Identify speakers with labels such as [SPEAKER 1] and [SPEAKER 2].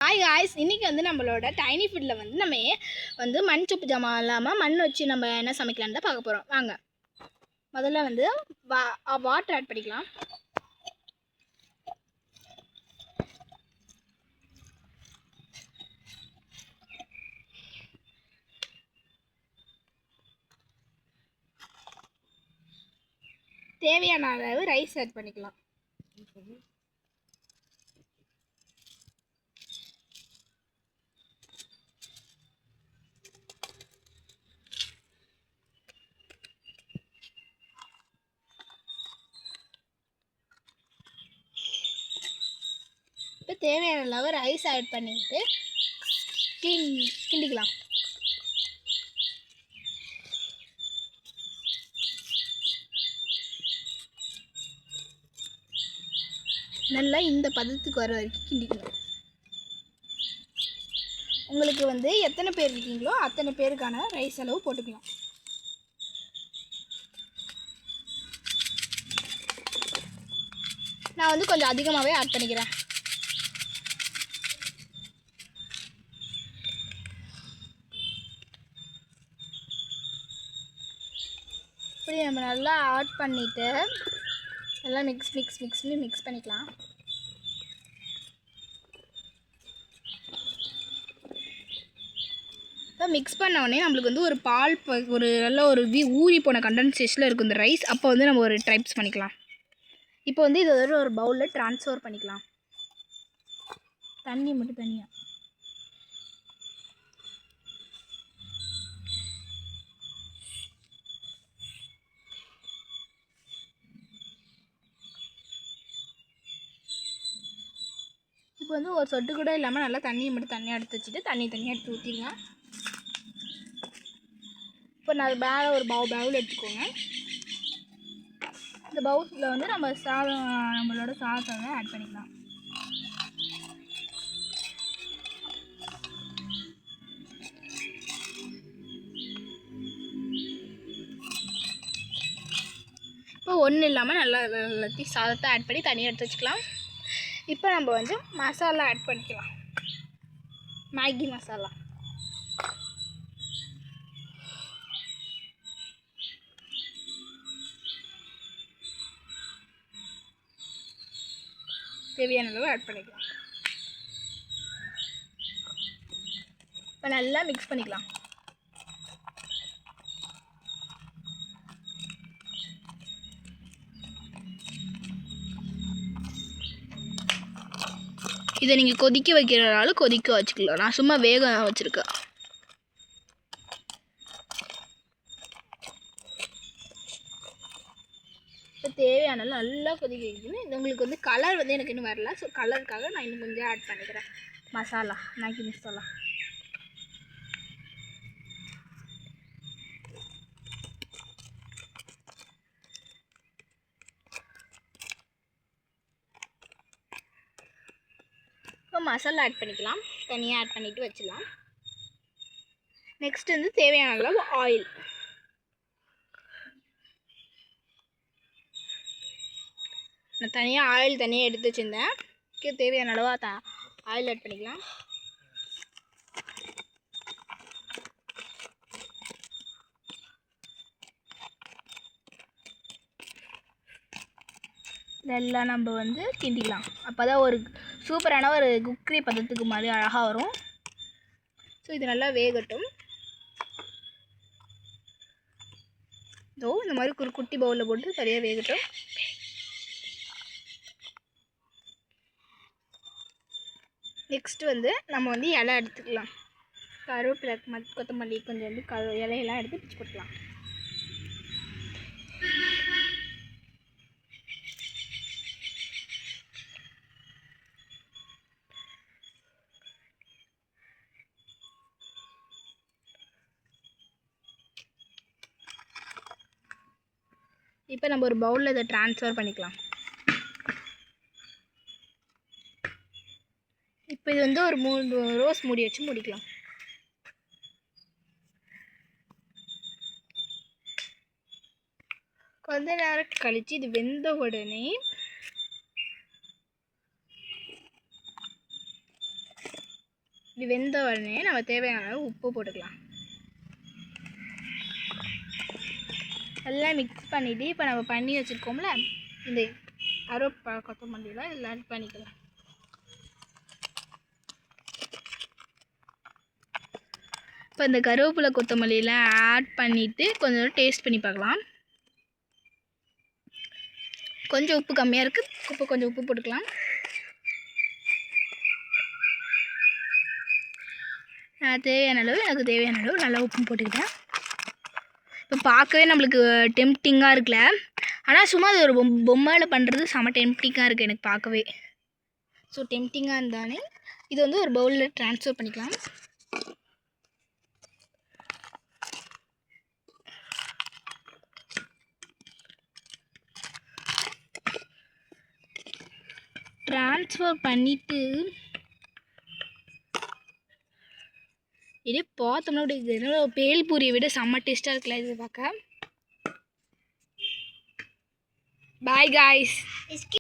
[SPEAKER 1] Hi guys, இன்றைக்கி வந்து நம்மளோட டைனி ஃபுட்டில் வந்து நம்ம வந்து மண் சப்பு ஜாமான் இல்லாமல் மண் வச்சு நம்ம என்ன சமைக்கலான்னு தான் பார்க்க போகிறோம். வாங்க, முதல்ல வந்து வாட்டர் ஆட் பண்ணிக்கலாம். தேவையான அளவு ரைஸ் ஆட் பண்ணிக்கலாம். இப்போ தேவையான அளவு ரைஸ் ஆட் பண்ணிட்டு கிண்டிக்கலாம். நல்லா இந்த பதத்துக்கு வர வரைக்கும் கிண்டிக்கணும். உங்களுக்கு வந்து எத்தனை பேர் இருக்கீங்களோ அத்தனை பேருக்கான ரைஸ் அளவு போட்டுக்கலாம். நான் வந்து கொஞ்சம் அதிகமாகவே ஆட் பண்ணிக்கிறேன். இப்படி நம்ம நல்லா ஆட் பண்ணிவிட்டு நல்லா மிக்ஸ் பண்ணிக்கலாம். இப்போ மிக்ஸ் பண்ண உடனே நம்மளுக்கு வந்து ஒரு பால் ஒரு நல்ல ஒரு ஊறி போன கண்டென்சேஷனில் இருக்கும் இந்த ரைஸ். அப்போ வந்து நம்ம ஒரு ட்ரைப்ஸ் பண்ணிக்கலாம். இப்போ வந்து இதை ஒரு பவுலில் ட்ரான்ஸ்ஃபர் பண்ணிக்கலாம். தண்ணி மட்டும் தனியாக இப்போ வந்து ஒரு சொட்டு கூட இல்லாமல் நல்லா தண்ணியை மட்டும் தனியாக எடுத்து வச்சுட்டு தனியாக எடுத்து ஊற்றிடுங்க. இப்போ நான் மேலே ஒரு பவுல் எடுத்துக்கோங்க. இந்த பவுலில் வந்து நம்மளோட சாதத்தை ஆட் பண்ணிக்கலாம். இப்போ ஒன்றும் இல்லாமல் நல்லா எல்லாத்தையும் சாதத்தை ஆட் பண்ணி தனியாக எடுத்து வச்சுக்கலாம். இப்போ நம்ம வந்து மசாலா ஆட் பண்ணிக்கலாம். மேகி மசாலா தேவையான அளவு ஆட் பண்ணிக்கலாம். இப்போ நல்லா மிக்ஸ் பண்ணிக்கலாம். இதை நீங்கள் கொதிக்க வைக்கிறனாலும் கொதிக்க வச்சுக்கலாம். நான் சும்மா வேக வச்சுருக்கேன். இப்போ தேவையான நல்லா கொதிக்க வைக்கணும். இது உங்களுக்கு வந்து கலர் வந்து எனக்கு இன்னும் வரல. ஸோ கலருக்காக நான் இன்னும் கொஞ்சம் ஆட் பண்ணிக்கிறேன் மசாலா, மேகி மசாலா. இப்போ மசாலா ஆட் பண்ணிக்கலாம். தனியாக ஆட் பண்ணிவிட்டு வச்சிடலாம். நெக்ஸ்ட் வந்து தேவையான அளவு ஆயில். நான் ஆயில் தனியாக எடுத்து வச்சுருந்தேன். தேவையான அளவு ஆயில் ஆட் பண்ணிக்கலாம். இதெல்லாம் நம்ம வந்து கிண்டிக்கலாம். அப்போ தான் ஒரு சூப்பரான ஒரு குக்கரி பதத்துக்கு மாதிரி அழகாக வரும். ஸோ இது நல்லா வேகட்டும். இதோ இந்த மாதிரி ஒரு குட்டி பவுலில் போட்டு சரியாக வேகட்டும். நெக்ஸ்ட்டு வந்து நம்ம வந்து இலை எடுத்துக்கலாம். கருவேப்பிலை, கொத்தமல்லி கொஞ்சம் வந்து இலையெல்லாம் எடுத்து பிச்சு போட்டுக்கலாம். இப்போ நம்ம ஒரு பவுலில் இதை ட்ரான்ஸ்ஃபர் பண்ணிக்கலாம். இப்போ இது வந்து ஒரு 3 ரோஸ் மூடி வச்சு மூடிக்கலாம். கொஞ்ச நேரம் கழித்து இது வெந்த உடனே இது வெந்த உடனே நம்ம தேவையான அளவு உப்பு போட்டுக்கலாம். எல்லாம் மிக்ஸ் பண்ணிவிட்டு இப்போ நம்ம பண்ணி வச்சுருக்கோம்ல இந்த கொத்தமல்லியில் இதில் ஆட் பண்ணிக்கலாம். இப்போ இந்த கருவேப்பிலை கொத்தமல்லியெலாம் ஆட் பண்ணிவிட்டு கொஞ்சம் டேஸ்ட் பண்ணி பார்க்கலாம். கொஞ்சம் உப்பு கம்மியாக இருக்குது, இப்போ கொஞ்சம் உப்பு போட்டுக்கலாம். தேவையான அளவு எனக்கு தேவையான அளவு நல்லா உப்பு போட்டுக்கிட்டேன். இப்போ பார்க்கவே நம்மளுக்கு டெம்ப்டிங்காக இருக்குல்ல, ஆனால் சும்மா அது ஒரு பொம்மையில் பண்ணுறது செம்ம டெம்ப்டிங்காக இருக்குது எனக்கு பார்க்கவே. ஸோ டெம்ப்டிங்காக இருந்தானே இது வந்து ஒரு பவுலில் ட்ரான்ஸ்ஃபர் பண்ணிக்கலாம். ட்ரான்ஸ்ஃபர் பண்ணிவிட்டு இதே பார்த்தோம்னா அப்படி பேல்பூரியை விட செம்ம டேஸ்ட்டாக இருக்குல்ல இது பார்க்க. Bye guys.